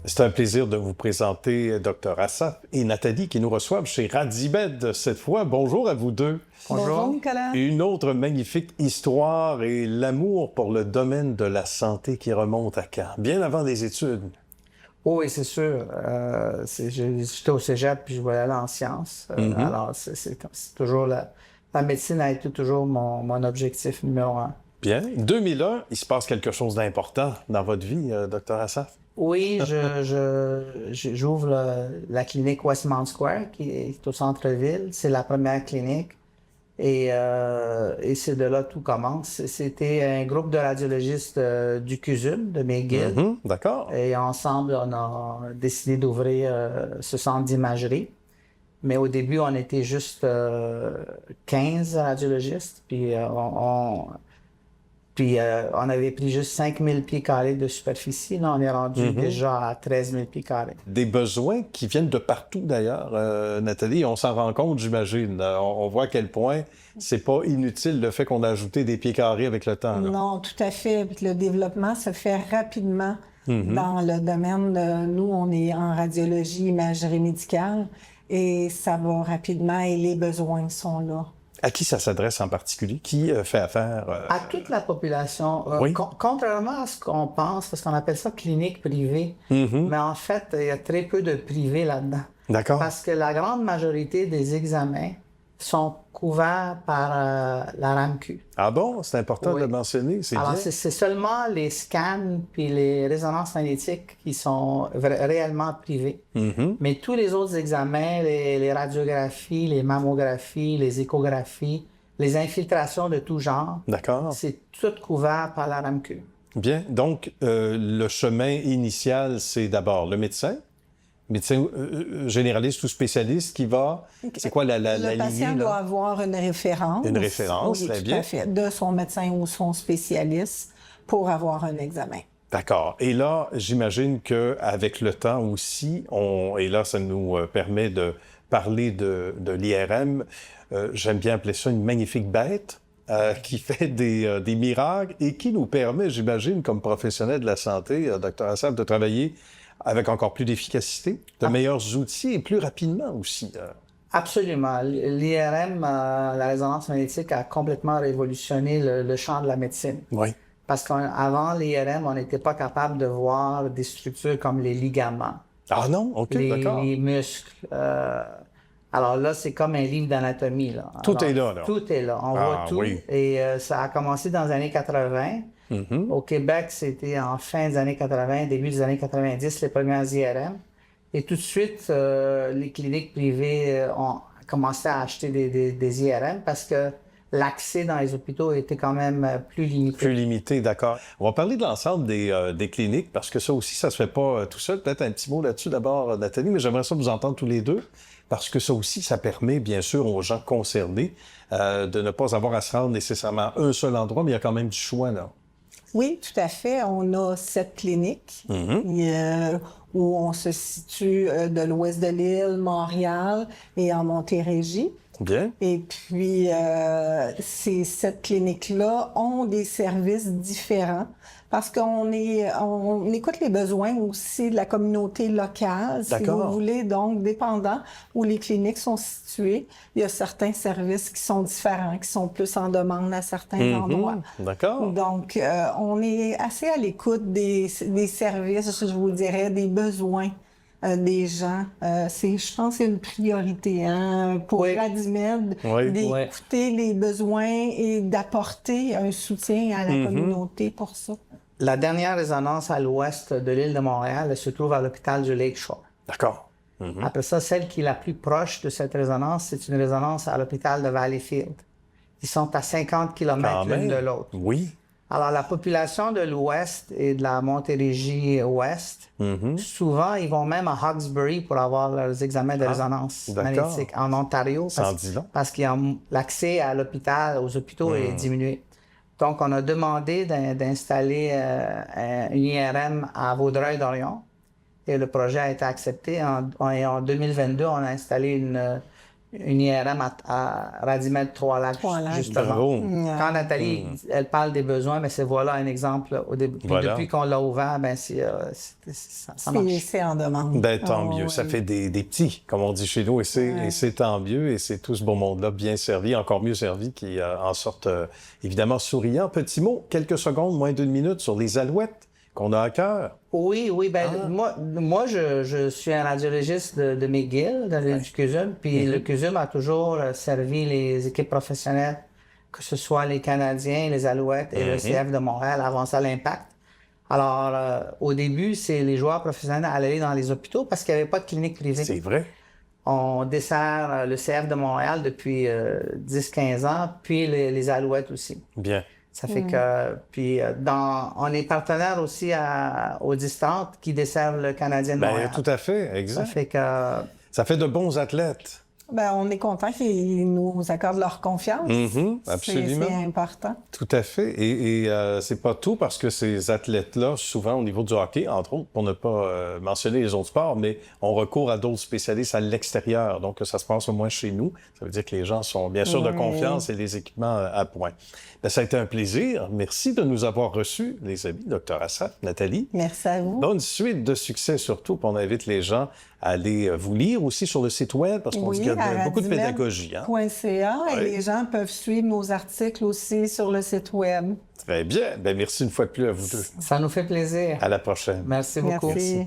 C'est un plaisir de vous présenter Dr Assaf et Nathalie qui nous reçoivent chez Radibed cette fois. Bonjour à vous deux. Bonjour Nicolas. Une autre magnifique histoire et l'amour pour le domaine de la santé qui remonte à quand? Bien avant les études. Oui, c'est sûr. J'étais au cégep puis je voulais aller en sciences. Alors, c'est toujours la médecine a été toujours mon objectif numéro un. Bien. 2001, il se passe quelque chose d'important dans votre vie, Dr Assaf. Oui, j'ouvre la clinique Westmount Square qui est au centre-ville. C'est la première clinique. Et c'est de là que tout commence. C'était un groupe de radiologistes du CUSUM, de McGill. D'accord. Et ensemble, on a décidé d'ouvrir ce centre d'imagerie. Mais au début, on était juste 15 radiologistes. Puis on avait pris juste 5000 pieds carrés de superficie. Là, on est rendu déjà à 13 000 pieds carrés. Des besoins qui viennent de partout, d'ailleurs, Nathalie. On s'en rend compte, j'imagine. On voit à quel point c'est pas inutile le fait qu'on a ajouté des pieds carrés avec le temps. Là. Non, tout à fait. Le développement se fait rapidement dans le domaine de... Nous, on est en radiologie, imagerie médicale, et ça va rapidement et les besoins sont là. À qui ça s'adresse en particulier? Qui fait affaire? À toute la population. Oui. Contrairement à ce qu'on pense, parce qu'on appelle ça clinique privée, mais en fait, il y a très peu de privé là-dedans. D'accord. Parce que la grande majorité des examens sont couverts par la RAMQ. Ah bon? C'est important de Oui. le mentionner, c'est Alors, bien. c'est seulement les scans puis les résonances magnétiques qui sont réellement privés. Mais tous les autres examens, les radiographies, les mammographies, les échographies, les infiltrations de tout genre, D'accord. c'est tout couvert par la RAMQ. Bien. Donc, le chemin initial, c'est d'abord le médecin généraliste ou spécialiste qui va... C'est quoi la Le patient lignée, là? doit avoir une référence. Une référence, oui, très tout bien. à fait, de son médecin ou son spécialiste pour avoir un examen. D'accord. Et là, j'imagine qu'avec le temps aussi, et là, ça nous permet de parler de l'IRM, j'aime bien appeler ça une magnifique bête qui fait des miracles et qui nous permet, j'imagine, comme professionnel de la santé, Dr Assaf, de travailler avec encore plus d'efficacité, de meilleurs outils et plus rapidement aussi. Absolument. L'IRM, la résonance magnétique, a complètement révolutionné le champ de la médecine. Oui. Parce qu'avant l'IRM, on n'était pas capable de voir des structures comme les ligaments, Ah non? OK, d'accord. les muscles. Alors là, c'est comme un livre d'anatomie. Là. Tout est là, là. Tout est là. On voit tout. Oui. Et ça a commencé dans les années 80. Au Québec, c'était en fin des années 80, début des années 90, les premières IRM. Et tout de suite, les cliniques privées ont commencé à acheter des IRM parce que l'accès dans les hôpitaux était quand même plus limité. Plus limité, d'accord. On va parler de l'ensemble des cliniques, parce que ça aussi, ça se fait pas tout seul. Peut-être un petit mot là-dessus d'abord, Nathalie, mais j'aimerais ça vous entendre tous les deux, parce que ça aussi, ça permet, bien sûr, aux gens concernés de ne pas avoir à se rendre nécessairement à un seul endroit, mais il y a quand même du choix, là. Oui, tout à fait. On a 7 cliniques où on se situe de l'ouest de l'île, Montréal et en Montérégie. Bien. Et puis, ces 7 cliniques-là ont des services différents parce qu'on écoute les besoins aussi de la communauté locale, si vous voulez, donc dépendant où les cliniques sont situées. Il y a certains services qui sont différents, qui sont plus en demande à certains endroits. D'accord. Donc, on est assez à l'écoute des services, je vous dirais, des besoins des gens. Je pense que c'est une priorité pour Radibed d'écouter les besoins et d'apporter un soutien à la communauté pour ça. La dernière résonance à l'ouest de l'île de Montréal, elle se trouve à l'hôpital du Lakeshore. D'accord. Après ça, celle qui est la plus proche de cette résonance, c'est une résonance à l'hôpital de Valleyfield. Ils sont à 50 km l'une de l'autre. Oui. Alors, la population de l'Ouest et de la Montérégie-Ouest, souvent, ils vont même à Hawkesbury pour avoir leurs examens de résonance magnétique en Ontario. Parce que l'accès à l'hôpital, aux hôpitaux est diminué. Donc, on a demandé d'installer une IRM à Vaudreuil-Dorion et le projet a été accepté. En 2022, on a installé une IRM à Radimètre Trois-Lacs, justement. Quand Nathalie, elle parle des besoins, mais c'est voilà un exemple. Depuis qu'on l'a ouvert, ben ça marche. C'est en demande. Ben, tant mieux. Ça fait des petits, comme on dit chez nous, et c'est tant mieux. Et c'est tout ce beau monde-là bien servi, encore mieux servi, qui en sortent évidemment souriants. Petit mot, quelques secondes, moins d'une minute, sur les alouettes qu'on a à cœur. Oui. Ben, moi je suis un radiologiste de McGill, du CUSUM, puis le CUSUM a toujours servi les équipes professionnelles, que ce soit les Canadiens, les Alouettes et le CF de Montréal, avant ça l'Impact. Alors, au début, c'est les joueurs professionnels allaient dans les hôpitaux parce qu'il n'y avait pas de clinique privée. C'est vrai. On dessert le CF de Montréal depuis 10-15 ans, puis les Alouettes aussi. Bien. Ça fait que... Puis on est partenaire aussi aux distantes qui desservent le Canadien de Montréal. Tout à fait, exact. Ça fait de bons athlètes. Ben, on est content qu'ils nous accordent leur confiance. Absolument. C'est important. Tout à fait. Et c'est pas tout parce que ces athlètes-là, souvent au niveau du hockey, entre autres, pour ne pas mentionner les autres sports, mais on recourt à d'autres spécialistes à l'extérieur. Donc, ça se passe au moins chez nous. Ça veut dire que les gens sont bien sûr de confiance et les équipements à point. Ben, ça a été un plaisir. Merci de nous avoir reçus, les amis, Dr. Assaf, Nathalie. Merci à vous. Bonne suite de succès surtout. Puis on invite les gens à aller vous lire aussi sur le site web parce qu'on dit qu'il y a beaucoup de pédagogie. .ca et les gens peuvent suivre nos articles aussi sur le site web. Très bien. Ben, merci une fois de plus à vous deux. Ça nous fait plaisir. À la prochaine. Merci beaucoup. Merci.